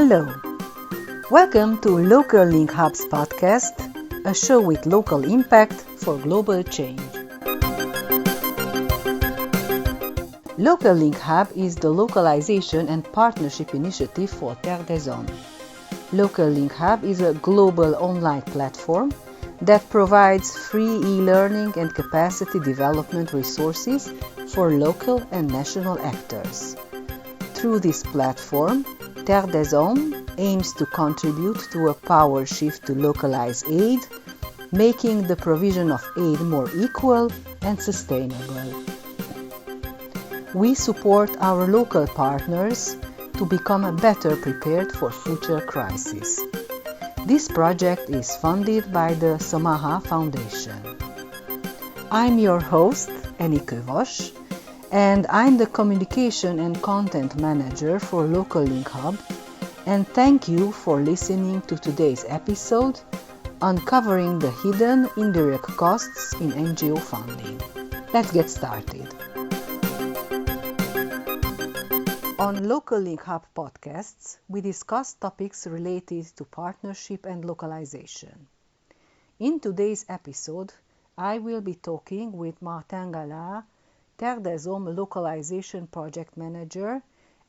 Hello, welcome to Local Link Hub's podcast, a show with local impact for global change. Local Link Hub is the localization and partnership initiative for Terre des Hommes. Local Link Hub is a global online platform that provides free e-learning and capacity development resources for local and national actors. Through this platform, Terre des Hommes aims to contribute to a power shift to localize aid, making the provision of aid more equal and sustainable. We support our local partners to become better prepared for future crises. This project is funded by the Samaha Foundation. I'm your host, Enikő Vas, and I'm the Communication and Content Manager for Local Link Hub, and thank you for listening to today's episode, Uncovering the Hidden Indirect Costs in NGO Funding. Let's get started. On Local Link Hub podcasts, we discuss topics related to partnership and localization. In today's episode, I will be talking with Martin Gallard, Terre des Hommes Localization Project Manager,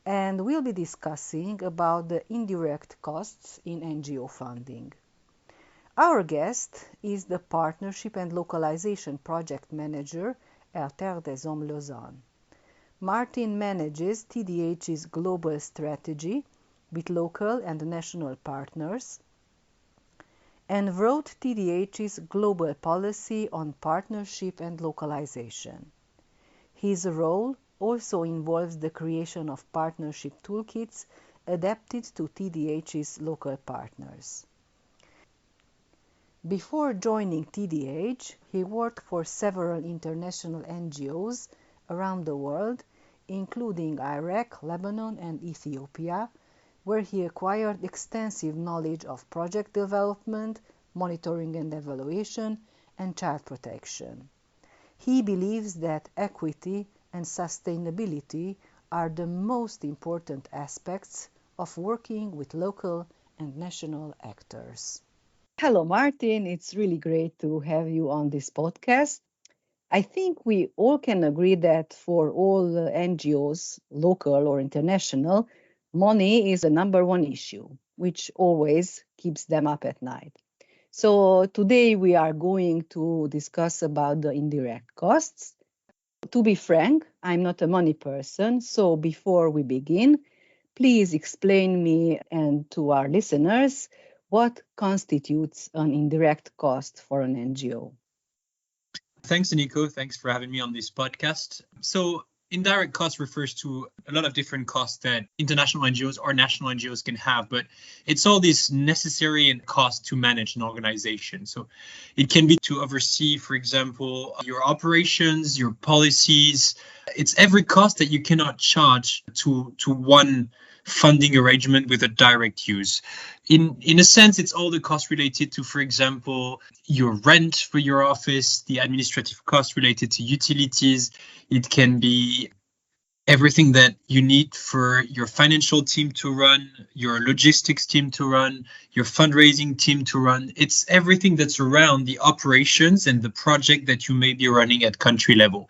and we'll be discussing about the indirect costs in NGO funding. Our guest is the Partnership and Localization Project Manager at Terre des Hommes Lausanne. Martin manages TDH's global strategy with local and national partners and wrote TDH's global policy on partnership and localization. His role also involves the creation of partnership toolkits adapted to TDH's local partners. Before joining TDH, he worked for several international NGOs around the world, including Iraq, Lebanon, and Ethiopia, where he acquired extensive knowledge of project development, monitoring and evaluation, and child protection. He believes that equity and sustainability are the most important aspects of working with local and national actors. Hello, Martin. It's really great to have you on this podcast. I think we all can agree that for all NGOs, local or international, money is the number one issue, which always keeps them up at night. So today we are going to discuss about the indirect costs. To be frank, I'm not a money person, so before we begin, please explain me and to our listeners what constitutes an indirect cost for an NGO. Thanks, Nico. Thanks for having me on this podcast. So indirect cost refers to a lot of different costs that international NGOs or national NGOs can have, but it's all these necessary costs to manage an organization. So it can be to oversee, for example, your operations, your policies. It's every cost that you cannot charge to one funding arrangement with a direct use. In a sense, it's all the costs related to, for example, your rent for your office, the administrative costs related to utilities. It can be everything that you need for your financial team to run, your logistics team to run, your fundraising team to run. It's everything that's around the operations and the project that you may be running at country level.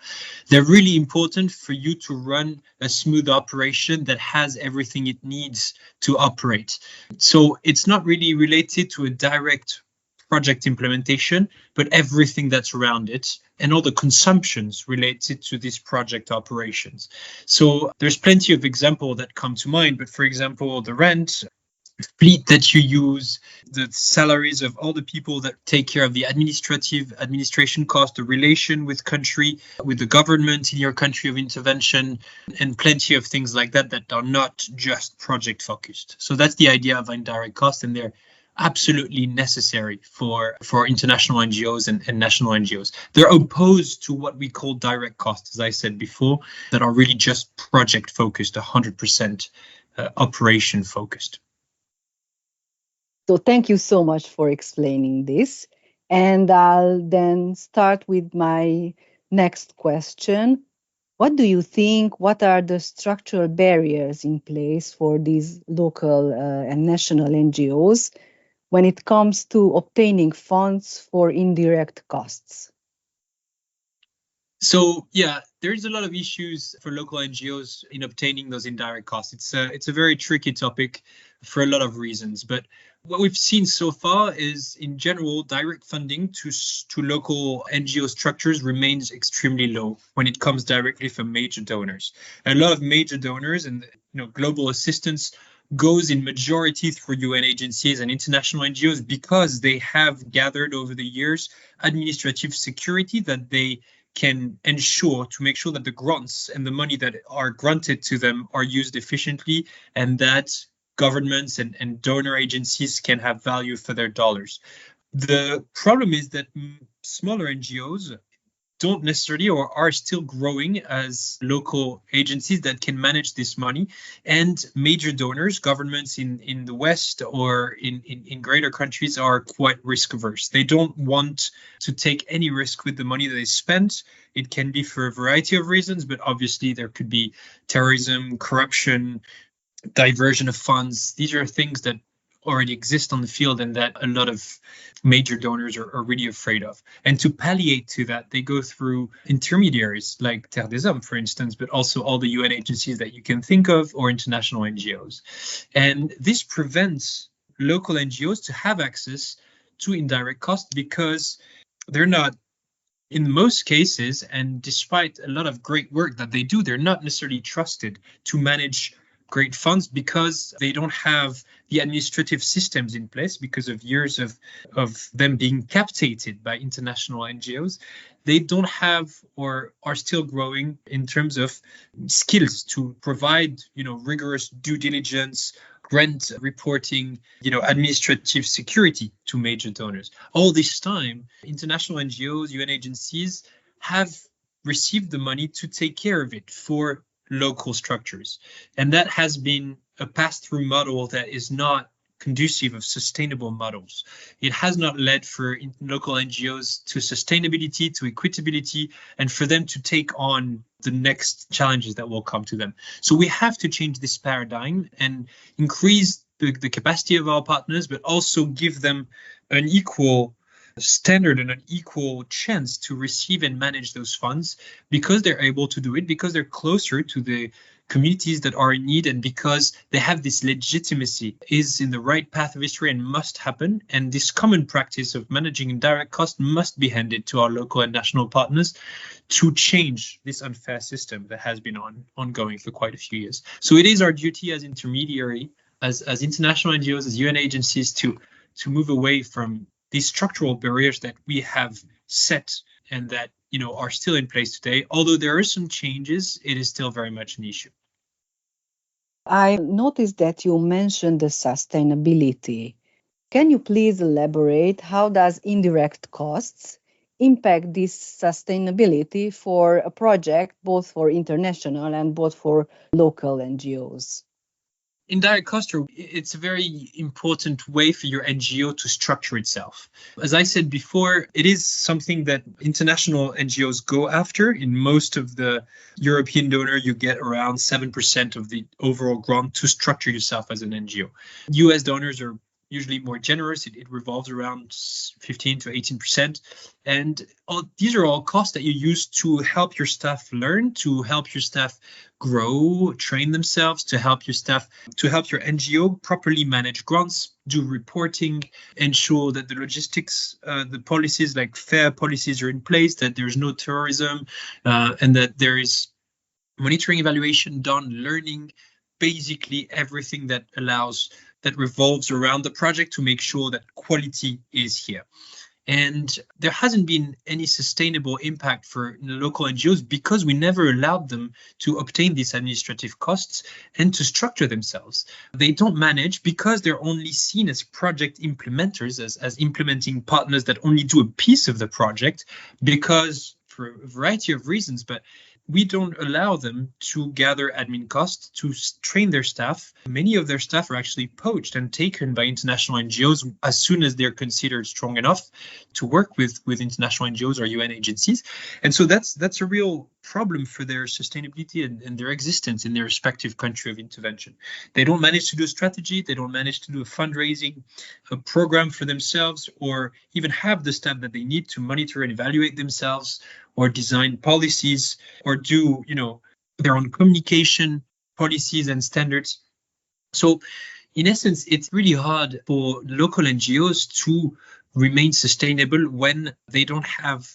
They're really important for you to run a smooth operation that has everything it needs to operate. So it's not really related to a direct project implementation, but everything that's around it and all the consumptions related to these project operations. So there's plenty of examples that come to mind, but for example, the rent, fleet that you use, the salaries of all the people that take care of the administration cost, the relation with country, with the government in your country of intervention, and plenty of things like that that are not just project focused. So that's the idea of indirect cost, and they're absolutely necessary for international NGOs and national NGOs. They're opposed to what we call direct costs, as I said before, that are really just project focused, 100% operation focused. So thank you so much for explaining this. And I'll then start with my next question. What do you think? What are the structural barriers in place for these local and national NGOs when it comes to obtaining funds for indirect costs? So yeah, there's a lot of issues for local NGOs in obtaining those indirect costs. It's a very tricky topic for a lot of reasons. But what we've seen so far is, in general, direct funding to local NGO structures remains extremely low when it comes directly from major donors. A lot of major donors and global assistance goes in majority through UN agencies and international NGOs because they have gathered over the years administrative security that they can ensure to make sure that the grants and the money that are granted to them are used efficiently, and that governments and donor agencies can have value for their dollars. The problem is that smaller NGOs don't necessarily or are still growing as local agencies that can manage this money, and major donors, governments in the West or in greater countries, are quite risk averse. They don't want to take any risk with the money that they spend. It can be for a variety of reasons, but obviously there could be terrorism, corruption, diversion of funds. These are things that already exist on the field and that a lot of major donors are really afraid of. And to palliate to that, they go through intermediaries like Terre des Hommes, for instance, but also all the UN agencies that you can think of or international NGOs. And this prevents local NGOs to have access to indirect costs because they're not, in most cases, and despite a lot of great work that they do, they're not necessarily trusted to manage great funds because they don't have the administrative systems in place because of years of them being captated by international NGOs. They don't have or are still growing in terms of skills to provide, rigorous due diligence, grant reporting, administrative security to major donors. All this time, international NGOs, UN agencies have received the money to take care of it for local structures. And that has been a pass-through model that is not conducive of sustainable models. It has not led for local NGOs to sustainability, to equitability, and for them to take on the next challenges that will come to them. So we have to change this paradigm and increase the capacity of our partners, but also give them an equal standard and an equal chance to receive and manage those funds because they're able to do it, because they're closer to the communities that are in need, and because they have this legitimacy, is in the right path of history and must happen. And this common practice of managing indirect cost must be handed to our local and national partners to change this unfair system that has been ongoing for quite a few years. So it is our duty as intermediary, as international NGOs, as UN agencies, to move away from these structural barriers that we have set and that are still in place today. Although there are some changes, it is still very much an issue. I noticed that you mentioned the sustainability. Can you please elaborate how does indirect costs impact this sustainability for a project, both for international and both for local NGOs? Indirect costs it's a very important way for your NGO to structure itself. As I said before, it is something that international NGOs go after. In most of the European donor, you get around 7% of the overall grant to structure yourself as an NGO. US donors are usually more generous. It revolves around 15 to 18%. And these are all costs that you use to help your staff learn, to help your staff grow, train themselves, to help your staff, to help your NGO properly manage grants, do reporting, ensure that the logistics, the policies like fair policies are in place, that there's no terrorism, and that there is monitoring, evaluation done, learning, basically everything that revolves around the project to make sure that quality is here. And there hasn't been any sustainable impact for local NGOs because we never allowed them to obtain these administrative costs and to structure themselves. They don't manage because they're only seen as project implementers, as implementing partners that only do a piece of the project, because for a variety of reasons, but we don't allow them to gather admin costs, to train their staff. Many of their staff are actually poached and taken by international NGOs as soon as they're considered strong enough to work with international NGOs or UN agencies. And so that's a real problem for their sustainability and their existence in their respective country of intervention. They don't manage to do a strategy, they don't manage to do a fundraising, a program for themselves, or even have the staff that they need to monitor and evaluate themselves, or design policies, or do, their own communication policies and standards. So in essence, it's really hard for local NGOs to remain sustainable when they don't have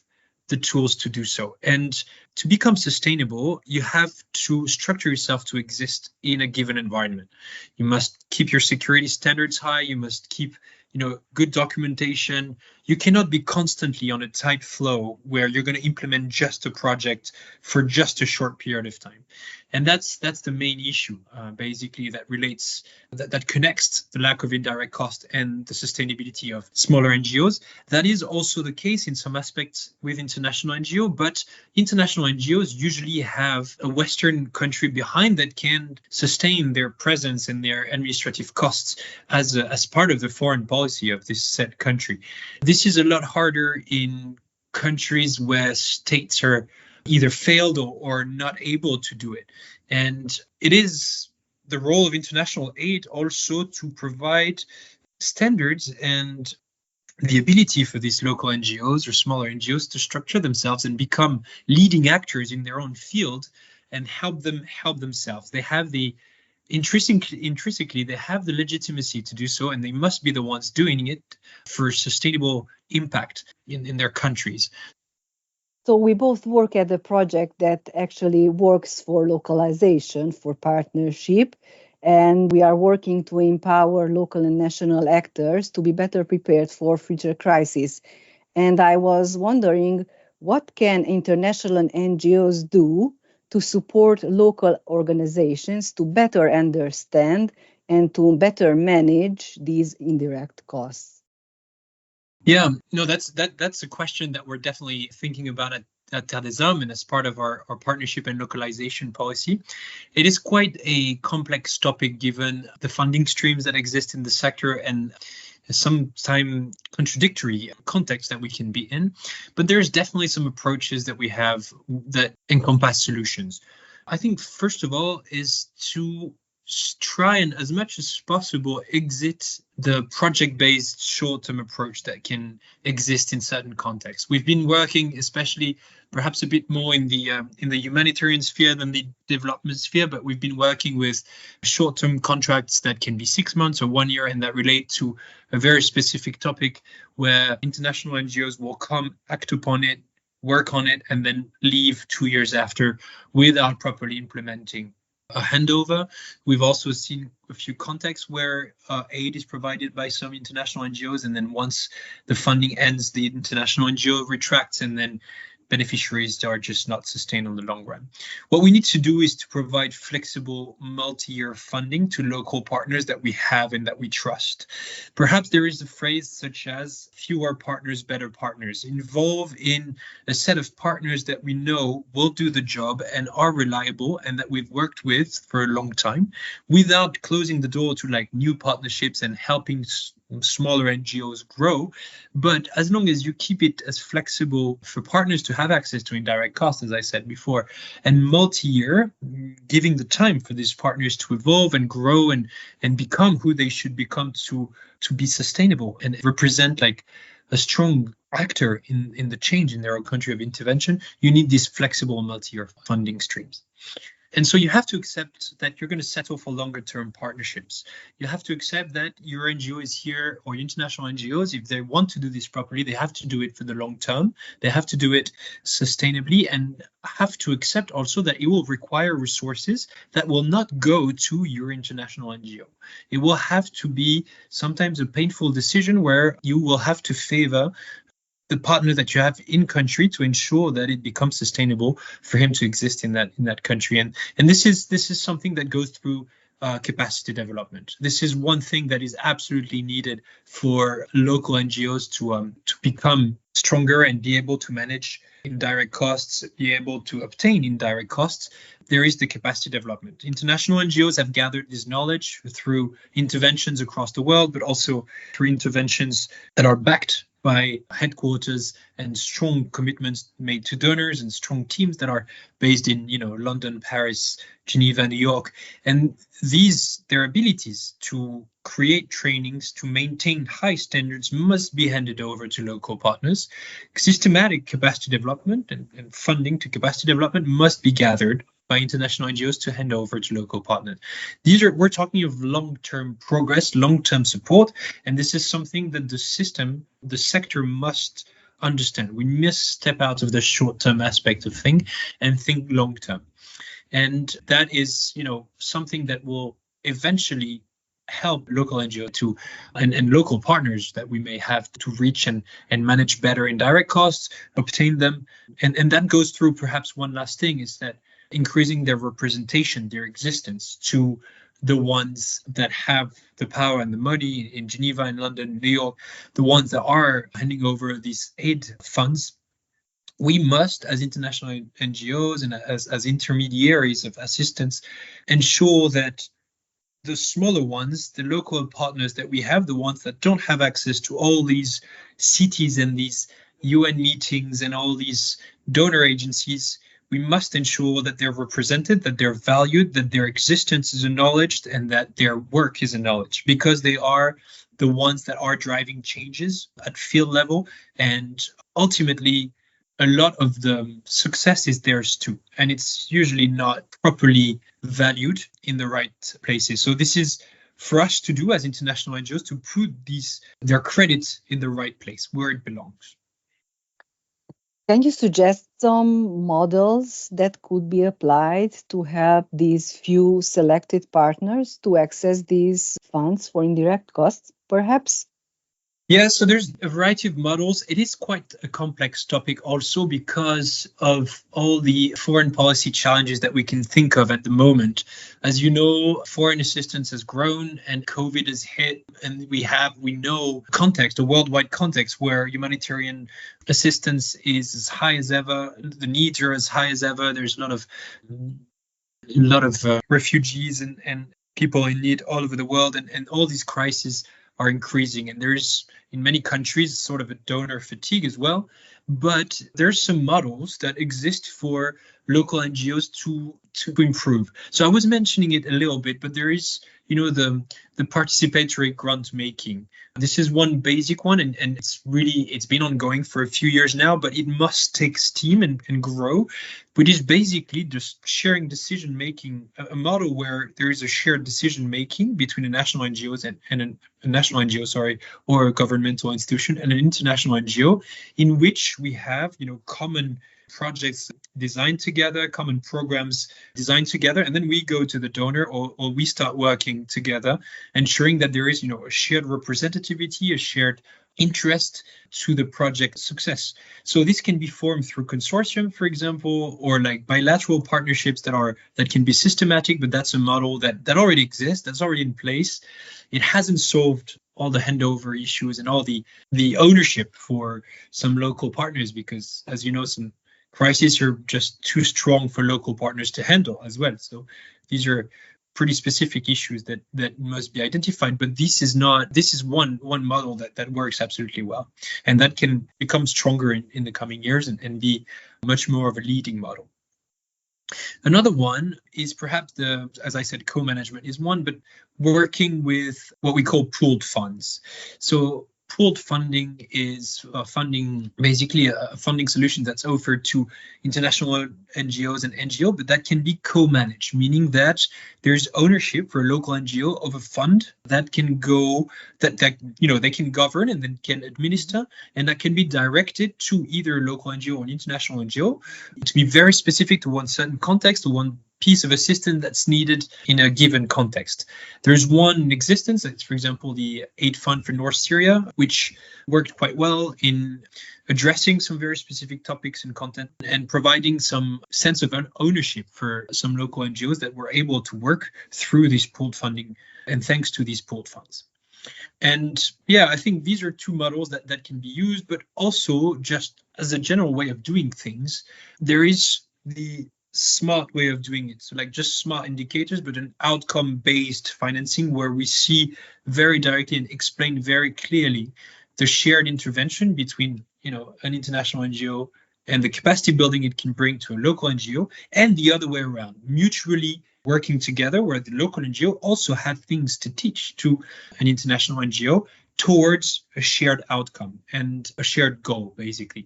the tools to do so. And to become sustainable, you have to structure yourself to exist in a given environment. You must keep your security standards high. You must keep, good documentation. You cannot be constantly on a tight flow where you're going to implement just a project for just a short period of time. And that's the main issue, basically, that connects the lack of indirect cost and the sustainability of smaller NGOs. That is also the case in some aspects with international NGO, but international NGOs usually have a Western country behind that can sustain their presence and their administrative costs as part of the foreign policy of this said country. This is a lot harder in countries where states are either failed or not able to do it. And it is the role of international aid also to provide standards and the ability for these local NGOs or smaller NGOs to structure themselves and become leading actors in their own field and help themselves. They have intrinsically, they have the legitimacy to do so, and they must be the ones doing it for sustainable impact in their countries. So we both work at a project that actually works for localization, for partnership, and we are working to empower local and national actors to be better prepared for future crises. And I was wondering, what can international NGOs do to support local organizations to better understand and to better manage these indirect costs? Yeah, no, that's a question that we're definitely thinking about at Terre des Hommes and as part of our partnership and localization policy. It is quite a complex topic given the funding streams that exist in the sector and sometimes contradictory context that we can be in. But there's definitely some approaches that we have that encompass solutions. I think, first of all, is to try and, as much as possible, exit the project-based short-term approach that can exist in certain contexts. We've been working, especially perhaps a bit more in the humanitarian sphere than the development sphere, but we've been working with short-term contracts that can be 6 months or 1 year and that relate to a very specific topic where international NGOs will come, act upon it, work on it, and then leave 2 years after without properly implementing a handover. We've also seen a few contexts where aid is provided by some international NGOs, and then once the funding ends, the international NGO retracts, and then beneficiaries are just not sustained on the long run. What we need to do is to provide flexible multi-year funding to local partners that we have and that we trust. Perhaps there is a phrase such as fewer partners, better partners. Involve in a set of partners that we know will do the job and are reliable and that we've worked with for a long time without closing the door to like new partnerships and helping smaller NGOs grow. But as long as you keep it as flexible for partners to have access to indirect costs, as I said before, and multi-year, giving the time for these partners to evolve and grow and become who they should become to be sustainable and represent like a strong actor in the change in their own country of intervention, you need these flexible multi-year funding streams. And so you have to accept that you're going to settle for longer term partnerships. You have to accept that your NGO is here, or international NGOs, if they want to do this properly, they have to do it for the long term. They have to do it sustainably and have to accept also that it will require resources that will not go to your international NGO. It will have to be sometimes a painful decision where you will have to favor the partner that you have in country to ensure that it becomes sustainable for him to exist in that country. And this is something that goes through capacity development. This is one thing that is absolutely needed for local NGOs to become stronger and be able to manage indirect costs, be able to obtain indirect costs. There is the capacity development. International NGOs have gathered this knowledge through interventions across the world, but also through interventions that are backed by headquarters and strong commitments made to donors and strong teams that are based in, London, Paris, Geneva, New York. And their abilities to create trainings, to maintain high standards must be handed over to local partners. Systematic capacity development and funding to capacity development must be gathered by international NGOs to hand over to local partners. We're talking of long-term progress, long-term support, and this is something that the sector must understand. We must step out of the short-term aspect of things and think long-term. And that is, something that will eventually help local NGO and local partners that we may have to reach and manage better indirect costs, obtain them. And that goes through perhaps one last thing is that increasing their representation, their existence to the ones that have the power and the money in Geneva, in London, New York, the ones that are handing over these aid funds. We must, as international NGOs and as intermediaries of assistance, ensure that the smaller ones, the local partners that we have, the ones that don't have access to all these cities and these UN meetings and all these donor agencies, we must ensure that they're represented, that they're valued, that their existence is acknowledged, and that their work is acknowledged, because they are the ones that are driving changes at field level. And ultimately, a lot of the success is theirs too, and it's usually not properly valued in the right places. So this is for us to do as international NGOs, to put their credit in the right place where it belongs. Can you suggest some models that could be applied to help these few selected partners to access these funds for indirect costs, perhaps? Yeah, so there's a variety of models. It is quite a complex topic also because of all the foreign policy challenges that we can think of at the moment. As you know, foreign assistance has grown and COVID has hit, and we know a worldwide context where humanitarian assistance is as high as ever. The needs are as high as ever. There's a lot of refugees and people in need all over the world, and all these crises are increasing, and there's in many countries sort of a donor fatigue as well. But there's some models that exist for local NGOs to improve. So I was mentioning it a little bit, but there is, the participatory grant making. This is one basic one, and it's been ongoing for a few years now, but it must take steam and grow. But it's basically just sharing decision making, a model where there is a shared decision making between a national NGOs and a national NGO, or a governmental institution and an international NGO, in which we have, common projects designed together, common programs designed together, and then we go to the donor or we start working together, ensuring that there is, a shared representativity, a shared interest to the project success. So this can be formed through consortium, for example, or like bilateral partnerships that can be systematic, but that's a model that already exists, that's already in place. It hasn't solved all the handover issues and all the ownership for some local partners, because as you know, some crises are just too strong for local partners to handle as well. So these are pretty specific issues that must be identified. But this is one model that works absolutely well, and that can become stronger in the coming years and be much more of a leading model. Another one is perhaps as I said, co-management is one, but working with what we call pooled funds. So pooled funding is basically a funding solution that's offered to international NGOs and NGO, but that can be co-managed, meaning that there's ownership for a local NGO of a fund that can they can govern and then can administer, and that can be directed to either a local NGO or an international NGO to be very specific to one certain context, to one piece of assistance that's needed in a given context. There's one in existence, it's, for example, the Aid Fund for North Syria, which worked quite well in addressing some very specific topics and content and providing some sense of ownership for some local NGOs that were able to work through this pooled funding and thanks to these pooled funds. And yeah, I think these are two models that can be used, but also just as a general way of doing things, there is the smart way of doing it. So like just smart indicators, but an outcome-based financing where we see very directly and explain very clearly the shared intervention between, an international NGO and the capacity building it can bring to a local NGO, and the other way around, mutually working together, where the local NGO also have things to teach to an international NGO towards a shared outcome and a shared goal, basically.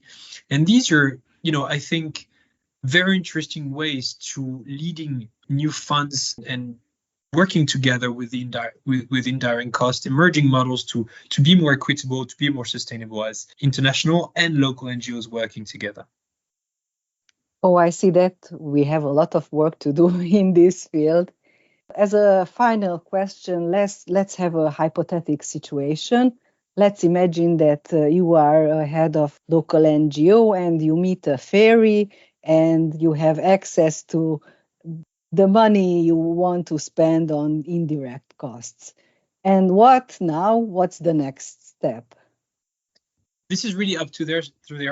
And these are, I think, very interesting ways to leading new funds and working together with indirect cost, emerging models to be more equitable, to be more sustainable as international and local NGOs working together. Oh, I see that we have a lot of work to do in this field. As a final question, let's have a hypothetical situation. Let's imagine that you are a head of local NGO and you meet a fairy and you have access to the money you want to spend on indirect costs. And what's the next step? This is really up to their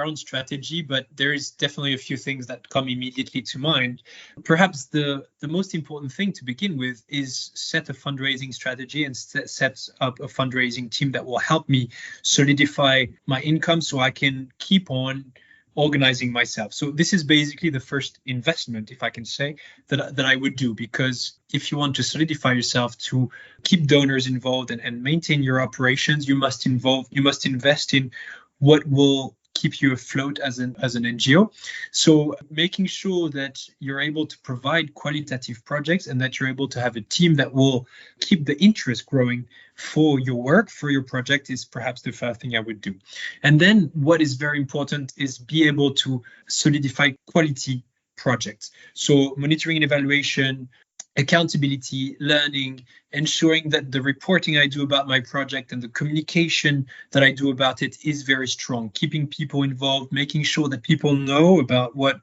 own strategy, but there is definitely a few things that come immediately to mind. Perhaps the most important thing to begin with is set a fundraising strategy and set up a fundraising team that will help me solidify my income so I can keep on organizing myself. So this is basically the first investment, if I can say, that I would do, because if you want to solidify yourself, to keep donors involved and maintain your operations, you must invest in what will keep you afloat as an NGO. So making sure that you're able to provide qualitative projects and that you're able to have a team that will keep the interest growing for your work, for your project, is perhaps the first thing I would do. And then what is very important is be able to solidify quality projects. So monitoring and evaluation, accountability, learning, ensuring that the reporting I do about my project and the communication that I do about it is very strong, keeping people involved, making sure that people know about what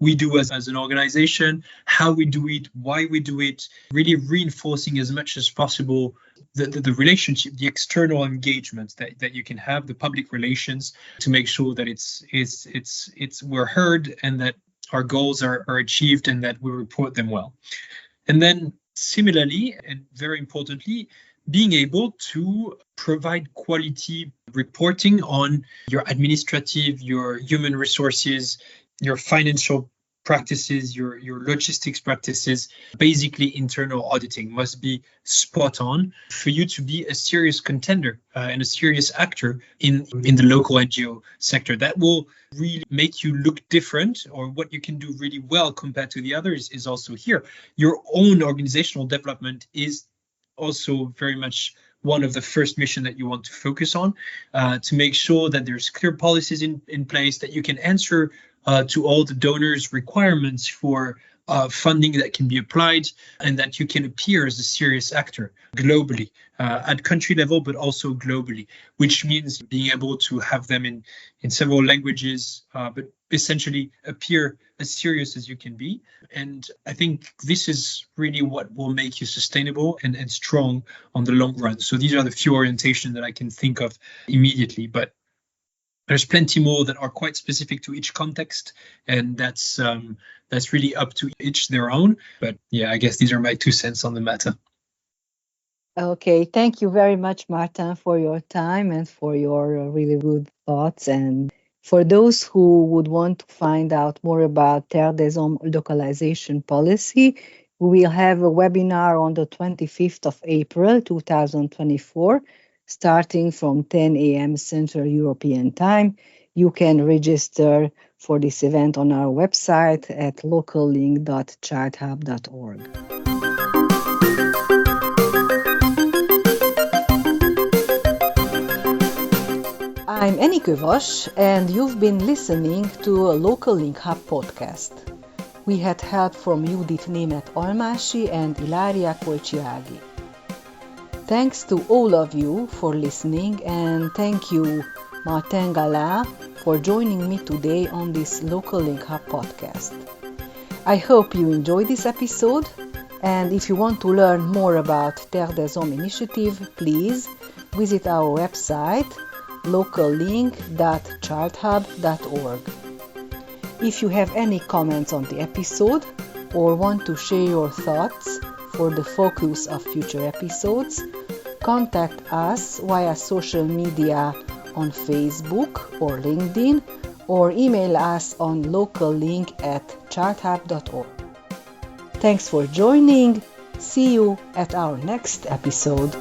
we do as an organization, how we do it, why we do it, really reinforcing as much as possible the relationship, the external engagement that you can have, the public relations, to make sure that we're heard and that our goals are achieved and that we report them well. And then similarly, and very importantly, being able to provide quality reporting on your administrative, your human resources, your financial practices, your logistics practices. Basically, internal auditing must be spot on for you to be a serious contender and a serious actor in the local NGO sector. That will really make you look different, or what you can do really well compared to the others is also here. Your own organizational development is also very much one of the first mission that you want to focus on, to make sure that there's clear policies in place, that you can answer to all the donors' requirements for funding that can be applied, and that you can appear as a serious actor globally, at country level, but also globally, which means being able to have them in several languages, but essentially appear as serious as you can be. And I think this is really what will make you sustainable and strong on the long run. So these are the few orientations that I can think of immediately, but there's plenty more that are quite specific to each context, and that's really up to each their own. But yeah, I guess these are my 2 cents on the matter. Okay, thank you very much, Martin, for your time and for your really good thoughts. And for those who would want to find out more about Terre des Hommes localization policy, we will have a webinar on the 25th of April 2024, starting from 10 a.m. Central European Time. You can register for this event on our website at locallink.charthub.org. I'm Eni Kövas, and you've been listening to a Local Link Hub podcast. We had help from Judit Németh-Almási and Ilaria Kolcsiági. Thanks to all of you for listening, and thank you, Martin Gallard, for joining me today on this Local Link Hub podcast. I hope you enjoyed this episode, and if you want to learn more about Terre des Hommes initiative, please visit our website locallink.charthub.org. If you have any comments on the episode or want to share your thoughts for the focus of future episodes, contact us via social media on Facebook or LinkedIn, or email us on locallink@charthub.org. Thanks for joining. See you at our next episode.